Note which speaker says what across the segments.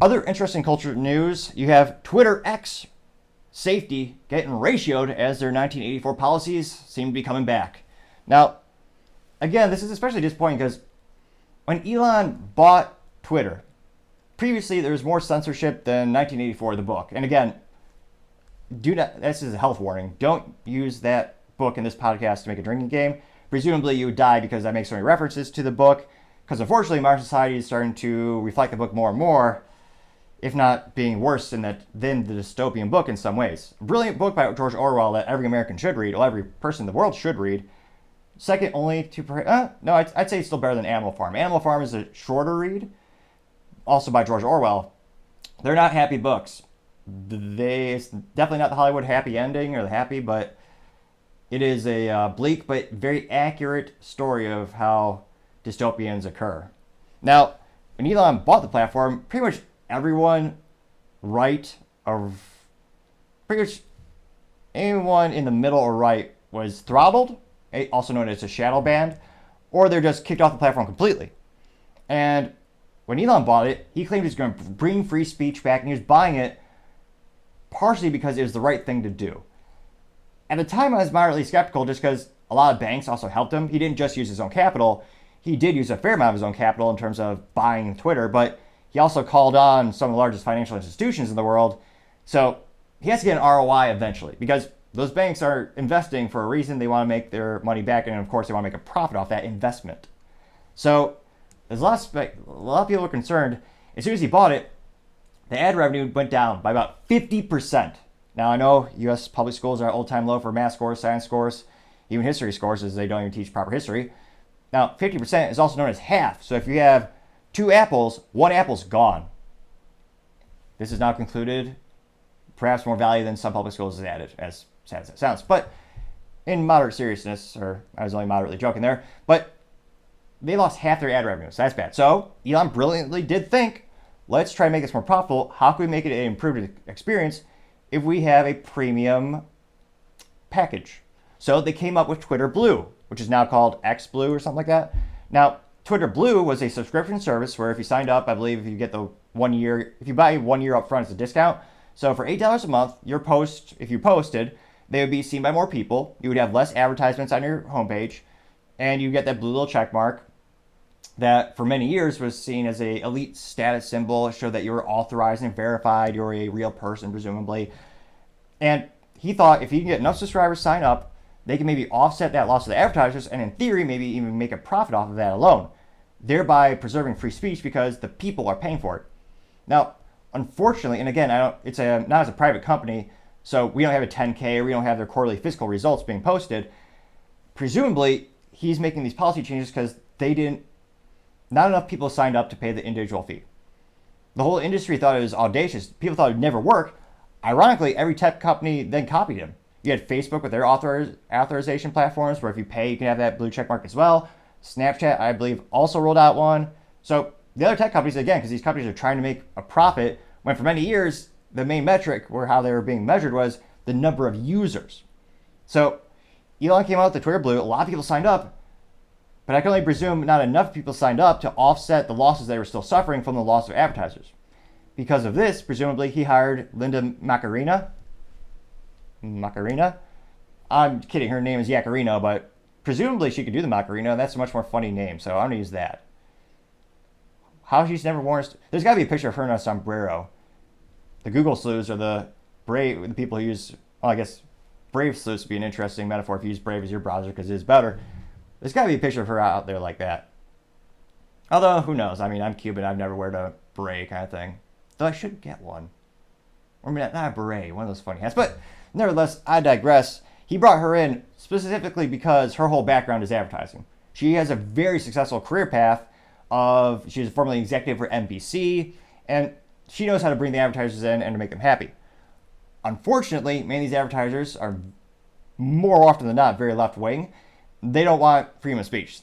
Speaker 1: Other interesting culture news, you have Twitter X safety getting ratioed as their 1984 policies seem to be coming back. Now, again, this is especially disappointing because when Elon bought Twitter, previously there was more censorship than 1984, the book. And again, this is a health warning. Don't use that book in this podcast to make a drinking game. Presumably you would die because I make so many references to the book. Because unfortunately, modern society is starting to reflect the book more and more, if not being worse than the dystopian book in some ways. A brilliant book by George Orwell that every American should read, or every person in the world should read. Second only to, I'd say it's still better than Animal Farm. Animal Farm is a shorter read, also by George Orwell. They're not happy books. It's definitely not the Hollywood happy ending or the happy, but it is a bleak but very accurate story of how dystopians occur. Now, when Elon bought the platform, pretty much everyone pretty much anyone in the middle or right was throttled, also known as a shadow banned, or they're just kicked off the platform completely. And when Elon bought it, he claimed he was going to bring free speech back, and he was buying it partially because it was the right thing to do. At the time, I was moderately skeptical just because a lot of banks also helped him. He didn't just use his own capital. He did use a fair amount of his own capital in terms of buying Twitter, but he also called on some of the largest financial institutions in the world. So he has to get an ROI eventually because those banks are investing for a reason. They want to make their money back, and of course, they want to make a profit off that investment. So there's a lot of people are concerned. As soon as he bought it, the ad revenue went down by about 50%. Now, I know U.S. public schools are at all-time low for math scores, science scores, even history scores, as they don't even teach proper history. Now, 50% is also known as half. So if you have 2 apples, 1 apple's gone. This is now concluded. Perhaps more value than some public schools has added, as sad as that sounds. But in moderate seriousness, or I was only moderately joking there, but they lost half their ad revenue, so that's bad. So Elon brilliantly did think, let's try to make this more profitable. How can we make it an improved experience if we have a premium package? So they came up with Twitter Blue, which is now called X Blue or something like that. Now, Twitter Blue was a subscription service where if you signed up, I believe if you get the 1 year, if you buy 1 year up front, it's a discount. So for $8 a month, if you posted, they would be seen by more people. You would have less advertisements on your homepage, and you get that blue little check mark that for many years was seen as a elite status symbol. It showed that you were authorized and verified. You're a real person, presumably. And he thought if he can get enough subscribers sign up, they can maybe offset that loss of the advertisers and in theory, maybe even make a profit off of that alone, thereby preserving free speech because the people are paying for it. Now, unfortunately, and again, not as a private company, so we don't have a 10K or we don't have their quarterly fiscal results being posted. Presumably, he's making these policy changes because not enough people signed up to pay the individual fee. The whole industry thought it was audacious. People thought it would never work. Ironically, every tech company then copied him. You had Facebook with their authorization platforms where if you pay, you can have that blue check mark as well. Snapchat, I believe, also rolled out one. So the other tech companies, again, because these companies are trying to make a profit, when for many years, the main metric or how they were being measured was the number of users. So Elon came out with the Twitter Blue. A lot of people signed up, but I can only presume not enough people signed up to offset the losses they were still suffering from the loss of advertisers. Because of this, presumably, he hired Linda Macarena. I'm kidding, her name is Yacarino, but presumably she could do the Macarena. That's a much more funny name, so I'm going to use that. How she's never worn there's got to be a picture of her in a sombrero. The Google sleuths are the people who use, well, I guess Brave sleuths would be an interesting metaphor if you use Brave as your browser because it is better. There's got to be a picture of her out there like that. Although, who knows? I mean, I'm Cuban. I've never worn a beret kind of thing. Though I should get one. Or not a beret, one of those funny hats. But nevertheless, I digress. He brought her in specifically because her whole background is advertising. She has a very successful career path she was formerly executive for NBC, and she knows how to bring the advertisers in and to make them happy. Unfortunately, many of these advertisers are more often than not very left-wing. They don't want freedom of speech.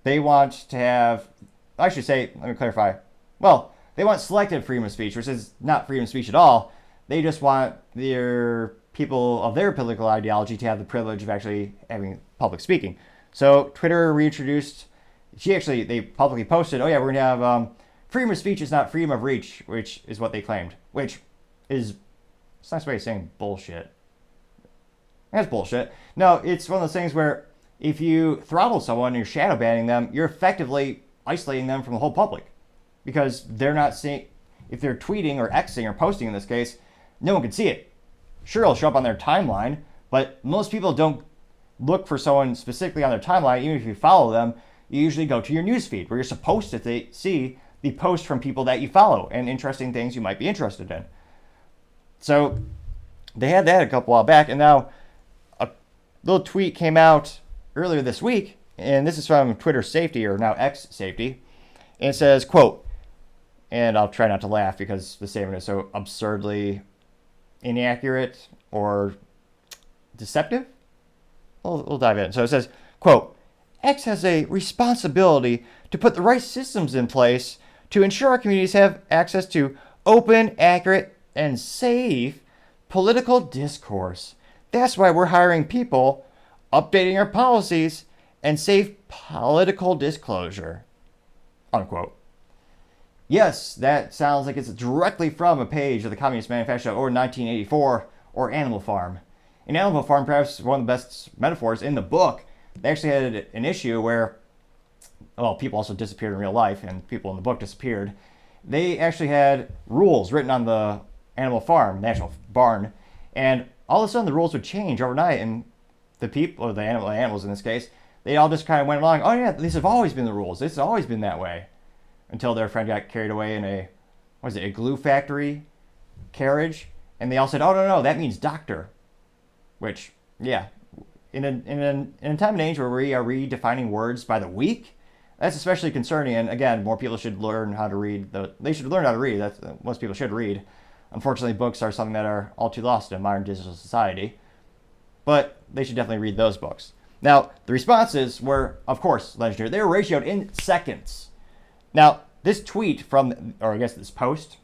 Speaker 1: They want to have, let me clarify. Well, they want selective freedom of speech, which is not freedom of speech at all. They just want their people of their political ideology to have the privilege of actually having public speaking. So Twitter reintroduced, they publicly posted, oh yeah, we're going to have freedom of speech is not freedom of reach, which is what they claimed, which is, it's a nice way of saying bullshit. That's bullshit. No, it's one of those things where if you throttle someone and you're shadow banning them, you're effectively isolating them from the whole public, because they're not seeing, if they're tweeting or Xing or posting in this case, no one can see it. Sure, it'll show up on their timeline, but most people don't look for someone specifically on their timeline. Even if you follow them, you usually go to your newsfeed where you're supposed to see the posts from people that you follow and interesting things you might be interested in. So they had that a couple while back, and now a little tweet came out earlier this week, and this is from Twitter Safety, or now X Safety, and it says, quote, and I'll try not to laugh because the statement is so absurdly inaccurate or deceptive. We'll dive in. So it says, quote, X has a responsibility to put the right systems in place to ensure our communities have access to open, accurate, and safe political discourse. That's why we're hiring people, updating our policies, and safe political disclosure, unquote. Yes, that sounds like it's directly from a page of the Communist Manifesto or 1984 or Animal Farm. In Animal Farm, perhaps one of the best metaphors in the book, they actually had an issue where, well, people also disappeared in real life and people in the book disappeared. They actually had rules written on the Animal Farm, National Barn, and all of a sudden the rules would change overnight, and the people, or the animals in this case, they all just kind of went along, oh yeah, these have always been the rules, this has always been that way, until their friend got carried away in a glue factory carriage, and they all said, oh no, that means doctor. Which, yeah, in a time and age where we are redefining words by the week, that's especially concerning. And again, more people should learn how to read. They should learn how to read. Most people should read. Unfortunately, books are something that are all too lost in modern digital society. But they should definitely read those books. Now, the responses were, of course, legendary. They were ratioed in seconds. Now, this tweet from, or I guess this post,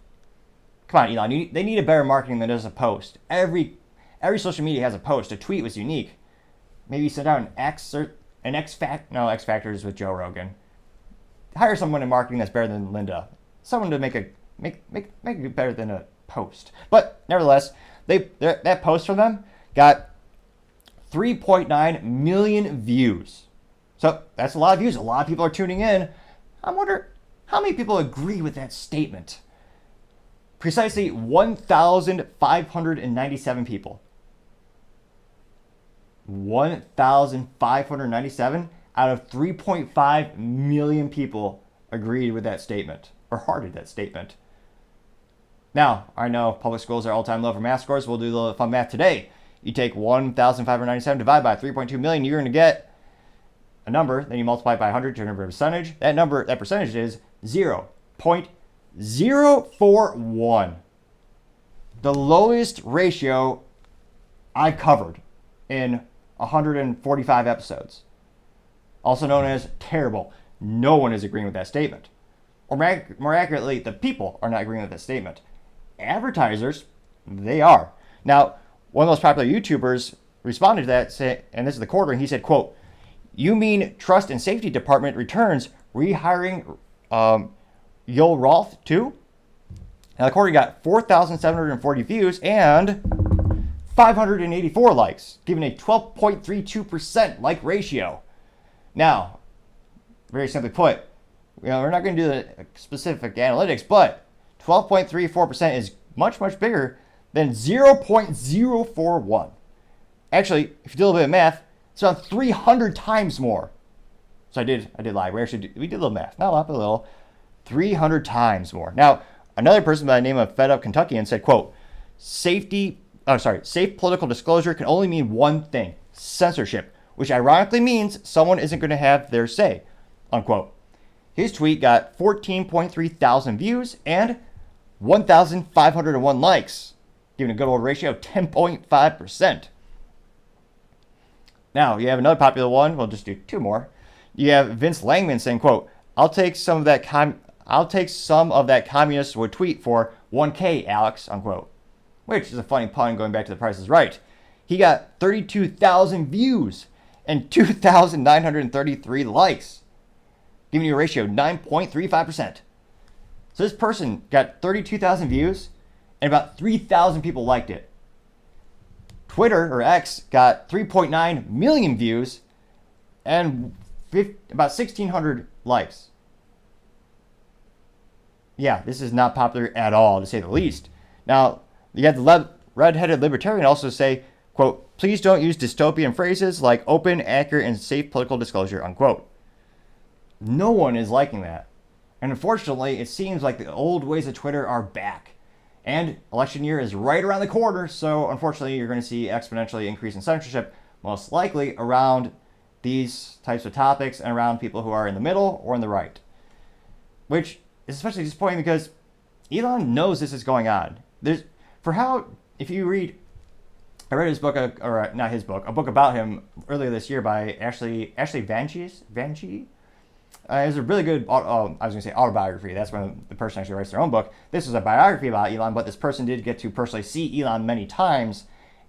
Speaker 1: come on, Elon, they need a better marketing than just a post. Every social media has a post. A tweet was unique. Maybe send out X Factor is with Joe Rogan. Hire someone in marketing that's better than Linda. Someone to make it better than a post. But nevertheless, that post from them got 3.9 million views. So that's a lot of views. A lot of people are tuning in. I wonder how many people agree with that statement. Precisely 1,597 people. 1,597 out of 3.5 million people agreed with that statement, or hearted that statement. Now, I know public schools are all-time low for math scores. We'll do the fun math today. You take 1,597 divided by 3.2 million, you're going to get a number, then you multiply it by 100 to a number of percentage. That percentage is 0.041. The lowest ratio I've covered in 145 episodes. Also known as terrible. No one is agreeing with that statement. Or more accurately, the people are not agreeing with that statement. Advertisers, they are. Now, one of those popular YouTubers responded to that, and this is the quartering, he said, quote, you mean Trust and Safety Department returns rehiring Yoel Roth too? Now, the quartering got 4,740 views and 584 likes, giving a 12.32% like ratio. Now, very simply put, we're not going to do the specific analytics, but 12.34% is much, much bigger than 0.041. Actually, if you do a little bit of math, it's around 300 times more. So I did lie. We did a little math. Not a lot, but a little. 300 times more. Now, another person by the name of Fed Up Kentuckian said, quote, safe political disclosure can only mean one thing, censorship, which ironically means someone isn't going to have their say, unquote. His tweet got 14.3 thousand views and 1,501 likes, giving a good old ratio of 10.5%. Now, you have another popular one. We'll just do two more. You have Vince Langman saying, quote, I'll take some of that communist would tweet for 1K, Alex, unquote. Which is a funny pun going back to The Price is Right. He got 32,000 views and 2,933 likes, giving you a ratio of 9.35%. So this person got 32,000 views and about 3,000 people liked it. Twitter, or X, got 3.9 million views and about 1,600 likes. Yeah, this is not popular at all, to say the least. Now, you had the red-headed libertarian also say, quote, please don't use dystopian phrases like open, accurate, and safe political disclosure, unquote. No one is liking that. And unfortunately, it seems like the old ways of Twitter are back. And election year is right around the corner, so unfortunately, you're going to see exponentially increase in censorship, most likely around these types of topics and around people who are in the middle or in the right. Which is especially disappointing because Elon knows this is going on. If you read, I read his book, or not his book, a book about him earlier this year by Ashley Vanchi. It was a really good, I was going to say autobiography. That's when the person actually writes their own book. This was a biography about Elon, but this person did get to personally see Elon many times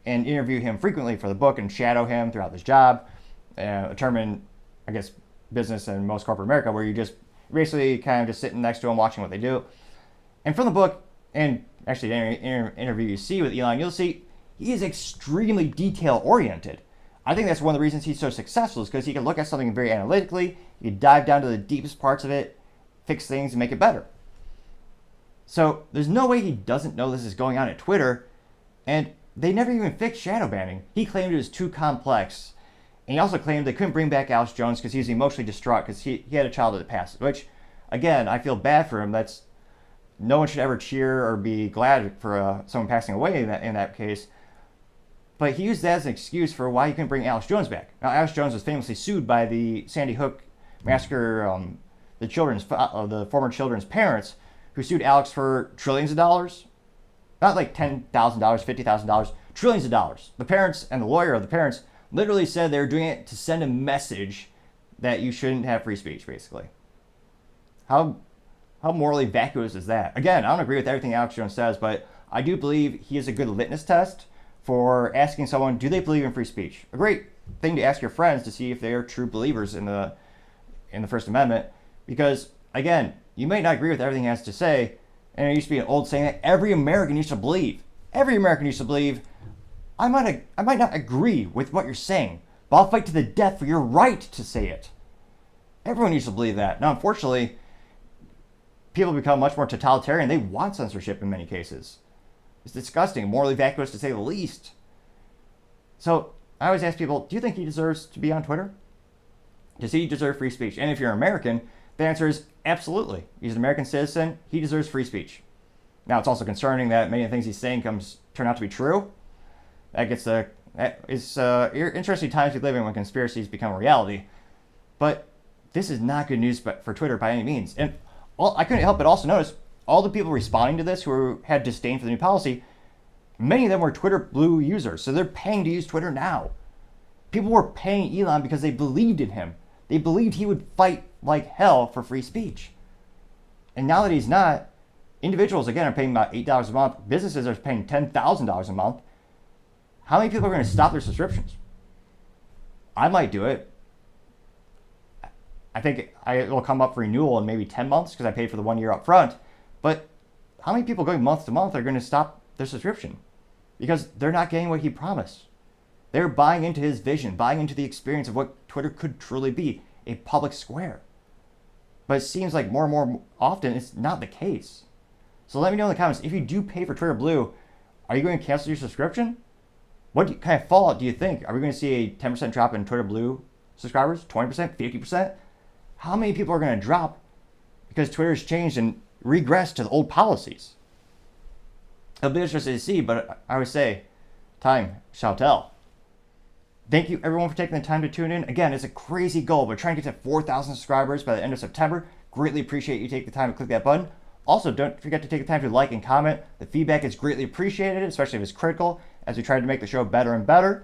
Speaker 1: and interview him frequently for the book and shadow him throughout his job. A term in, I guess, business and most corporate America where you just basically kind of just sitting next to him watching what they do. And from the book, and actually any interview you see with Elon, you'll see he is extremely detail-oriented. I think that's one of the reasons he's so successful is because he can look at something very analytically, he can dive down to the deepest parts of it, fix things, and make it better. So there's no way he doesn't know this is going on at Twitter, and they never even fixed shadow banning. He claimed it was too complex, and he also claimed they couldn't bring back Alex Jones because he was emotionally distraught because he had a child that passed, which, again, I feel bad for him. No one should ever cheer or be glad for someone passing away in that case. But he used that as an excuse for why he couldn't bring Alex Jones back. Now, Alex Jones was famously sued by the Sandy Hook massacre, the former children's parents, who sued Alex for trillions of dollars. Not like $10,000, $50,000, trillions of dollars. The parents and the lawyer of the parents literally said they were doing it to send a message that you shouldn't have free speech, basically. How morally vacuous is that? Again, I don't agree with everything Alex Jones says, but I do believe he is a good litmus test for asking someone, do they believe in free speech? A great thing to ask your friends to see if they are true believers in the First Amendment. Because, again, you may not agree with everything he has to say, and it used to be an old saying that every American used to believe. Every American used to believe, I might not agree with what you're saying, but I'll fight to the death for your right to say it. Everyone used to believe that. Now, unfortunately, people become much more totalitarian. They want censorship in many cases. It's disgusting, morally vacuous to say the least. So I always ask people, do you think he deserves to be on Twitter? Does he deserve free speech? And if you're American, the answer is absolutely. He's an American citizen. He deserves free speech. Now, it's also concerning that many of the things he's saying turn out to be true. It's interesting times we live in when conspiracies become a reality. But this is not good news for Twitter by any means. And I couldn't help but also notice all the people responding to this who had disdain for the new policy, many of them were Twitter Blue users, so they're paying to use Twitter now. People were paying Elon because they believed in him. They believed he would fight like hell for free speech. And now that he's not, individuals, again, are paying about $8 a month. Businesses are paying $10,000 a month. How many people are going to stop their subscriptions? I might do it. I think it will come up for renewal in maybe 10 months because I paid for the 1 year up front. But how many people going month to month are going to stop their subscription? Because they're not getting what he promised. They're buying into his vision, buying into the experience of what Twitter could truly be, a public square. But it seems like more and more often it's not the case. So let me know in the comments, if you do pay for Twitter Blue, are you going to cancel your subscription? What kind of fallout do you think? Are we going to see a 10% drop in Twitter Blue subscribers? 20%? 50%? How many people are going to drop because Twitter's changed and regressed to the old policies? It'll be interesting to see, but I would say time shall tell. Thank you everyone for taking the time to tune in. Again, it's a crazy goal. We're trying to get to 4,000 subscribers by the end of September. Greatly appreciate you taking the time to click that button. Also, don't forget to take the time to like and comment. The feedback is greatly appreciated, especially if it's critical, as we try to make the show better and better.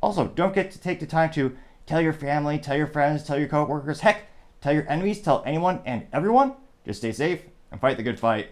Speaker 1: Also, don't forget to take the time to tell your family, tell your friends, tell your coworkers, heck, tell your enemies, tell anyone and everyone. Just stay safe and fight the good fight.